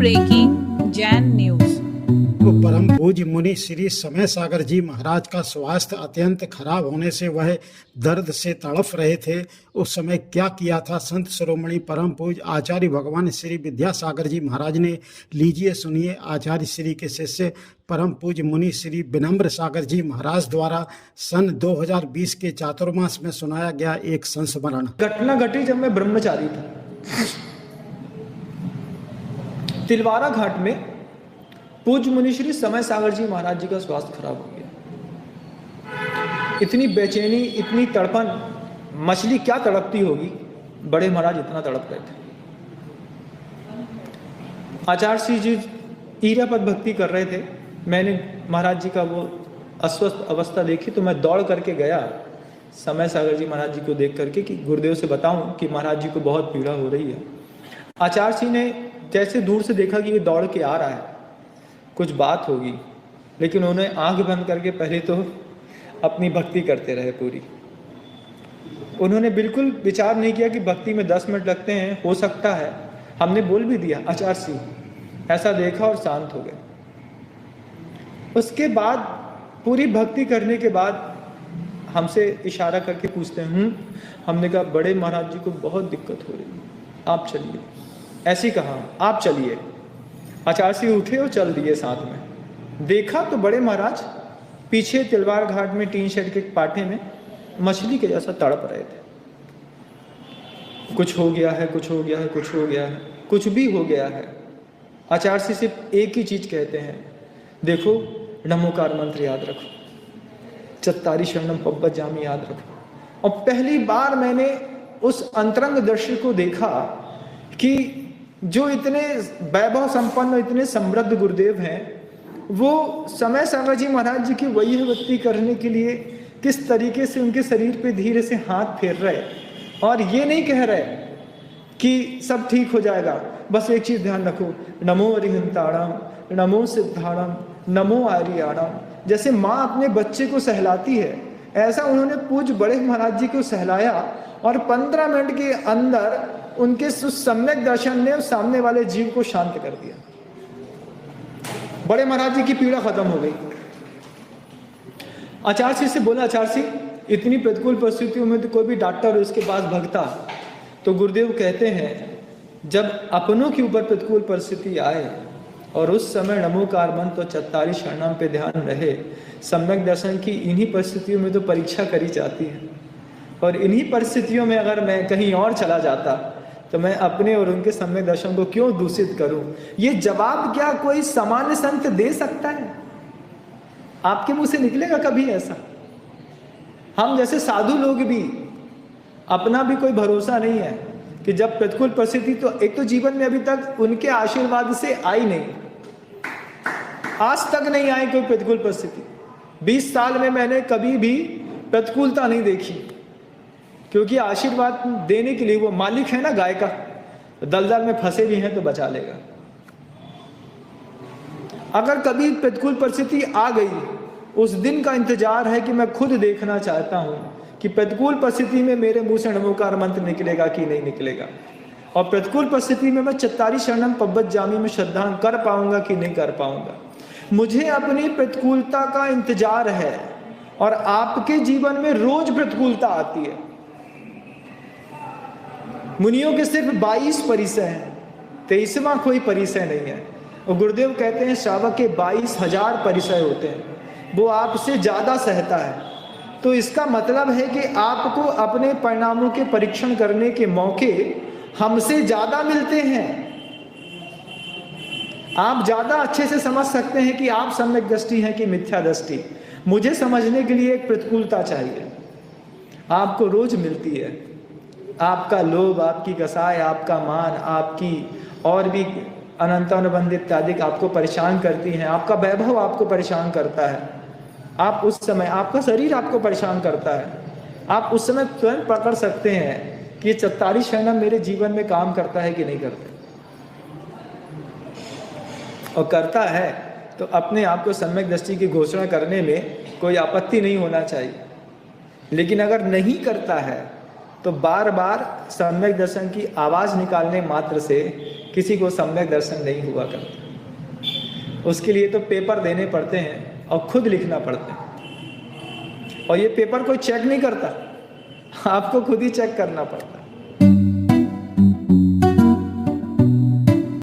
Breaking Jain news. तो परम पूज्य मुनि श्री समय सागर जी महाराज का स्वास्थ्य अत्यंत खराब होने से वह दर्द से तड़फ रहे थे। उस समय क्या किया था संत शिरोमणि परम पूज्य आचार्य भगवान श्री विद्यासागर जी महाराज ने। लीजिए सुनिए आचार्य श्री के शिष्य परम पूज्य मुनि श्री विनम्र सागर जी महाराज द्वारा सन 2020 के चातुर्मास में सुनाया गया एक संस्मरण। घटना घटी जब मैं ब्रह्मचारी था। तिलवारा घाट में पूज्य मुनि श्री समय सागर जी महाराज जी का स्वास्थ्य खराब हो गया। इतनी बेचैनी, इतनी तड़पन, मछली क्या तड़पती होगी, बड़े महाराज इतना तड़प रहे थे। आचार्य श्री जी ईरापद भक्ति कर रहे थे। मैंने महाराज जी का वो अस्वस्थ अवस्था देखी तो मैं दौड़ करके गया समय सागर जी महाराज जी को देख करके कि गुरुदेव से बताऊं कि महाराज जी को बहुत पीड़ा हो रही है। आचार्य जी ने जैसे दूर से देखा कि ये दौड़ के आ रहा है, कुछ बात होगी, लेकिन उन्होंने आंख बंद करके पहले तो अपनी भक्ति करते रहे पूरी। उन्होंने बिल्कुल विचार नहीं किया कि भक्ति में 10 मिनट लगते हैं, हो सकता है। हमने बोल भी दिया आचार्य जी, ऐसा देखा और शांत हो गए। उसके बाद पूरी भक्ति करने के बाद हमसे इशारा करके पूछते हैं हमने कहा बड़े महाराज जी को बहुत दिक्कत हो रही है, आप चलिए। ऐसे ही कहा आप चलिए। आचार्य जी उठे और चल दिए साथ में। देखा तो बड़े महाराज पीछे तिलवार घाट में टीन शेड के पाटे में मछली के जैसा तड़प रहे थे। कुछ हो गया है, कुछ हो गया है, कुछ हो गया है, कुछ भी हो गया है। आचार्य जी सिर्फ एक ही चीज कहते हैं, देखो नमोकार मंत्र याद रखो, चत्तारी शरणम पब्बत जामी याद रखो। और पहली बार मैंने उस अंतरंग दृश्य को देखा कि जो इतने वैभव संपन्न, इतने समृद्ध गुरुदेव हैं, वो समय सागर जी महाराज जी की वैभवती करने के लिए किस तरीके से उनके शरीर पे धीरे से हाथ फेर रहे और ये नहीं कह रहे कि सब ठीक हो जाएगा। बस एक चीज ध्यान रखो, नमो अरिहंताणम, नमो सिद्धाणम, नमो आर्याणम। जैसे माँ अपने बच्चे को सहलाती है, ऐसा उन्होंने पूज्य बड़े महाराज जी को सहलाया और 15 मिनट के अंदर उनके सम्यक दर्शन ने उस सामने वाले जीव को शांत कर दिया। बड़े महाराज जी की पीड़ा खत्म हो गई। आचार्य जी से बोला, आचार्य जी इतनी प्रतिकूल परिस्थितियों में तो कोई भी डॉक्टर उसके पास भगता। तो गुरुदेव कहते हैं जब अपनों के ऊपर प्रतिकूल परिस्थिति आए और उस समय नमोकार मंत्र और चत्तारी शरणम पे ध्यान रहे, सम्यक दर्शन की इन्हीं परिस्थितियों में तो परीक्षा करी जाती है। और इन्हीं परिस्थितियों में अगर मैं कहीं और चला जाता तो मैं अपने और उनके सम्यक दर्शन को क्यों दूषित करूं? ये जवाब क्या कोई सामान्य संत दे सकता है? आपके मुंह से निकलेगा कभी ऐसा? हम जैसे साधु लोग भी, अपना भी कोई भरोसा नहीं है कि जब प्रतिकूल परिस्थिति, तो एक तो जीवन में अभी तक उनके आशीर्वाद से आई नहीं, आज तक नहीं आई कोई प्रतिकूल परिस्थिति। 20 साल में मैंने कभी भी प्रतिकूलता नहीं देखी, क्योंकि आशीर्वाद देने के लिए वो मालिक है ना गाय का। दलदल में फंसे भी हैं तो बचा लेगा। अगर कभी प्रतिकूल परिस्थिति आ गई, उस दिन का इंतजार है कि मैं खुद देखना चाहता हूं कि प्रतिकूल परिस्थिति में मेरे मुंह से नमोकार मंत्र निकलेगा कि नहीं निकलेगा, और प्रतिकूल परिस्थिति में मैं चत्तारी शरणम पब्बत जामी में श्रद्धा कर पाऊंगा कि नहीं कर पाऊंगा। मुझे अपनी प्रतिकूलता का इंतजार है, और आपके जीवन में रोज प्रतिकूलता आती है। मुनियों के सिर्फ 22 परिसय हैं, 23वां कोई परिसय नहीं है। और गुरुदेव कहते हैं श्रावक के 22,000 परिसय होते हैं, वो आपसे ज्यादा सहता है। तो इसका मतलब है कि आपको अपने परिणामों के परीक्षण करने के मौके हमसे ज्यादा मिलते हैं। आप ज्यादा अच्छे से समझ सकते हैं कि आप सम्यक दृष्टि हैं कि मिथ्या दृष्टि। मुझे समझने के लिए एक प्रतिकूलता चाहिए, आपको रोज मिलती है। आपका लोभ, आपकी कसाय, आपका मान, आपकी और भी अनंत अनुबंध इत्यादि आपको परेशान करती हैं। आपका वैभव आपको परेशान करता है। आप उस समय, आपका शरीर आपको परेशान करता है। आप उस समय स्वयं पकड़ सकते हैं कि ये चत्तारी शरणम मेरे जीवन में काम करता है कि नहीं करता। और करता है तो अपने आप को सम्यक दृष्टि की घोषणा करने में कोई आपत्ति नहीं होना चाहिए। लेकिन अगर नहीं करता है तो बार बार सम्यक दर्शन की आवाज़ निकालने मात्र से किसी को सम्यक दर्शन नहीं हुआ करता। उसके लिए तो पेपर देने पड़ते हैं और खुद लिखना पड़ता है, और ये पेपर कोई चेक नहीं करता, आपको खुद ही चेक करना पड़ता है।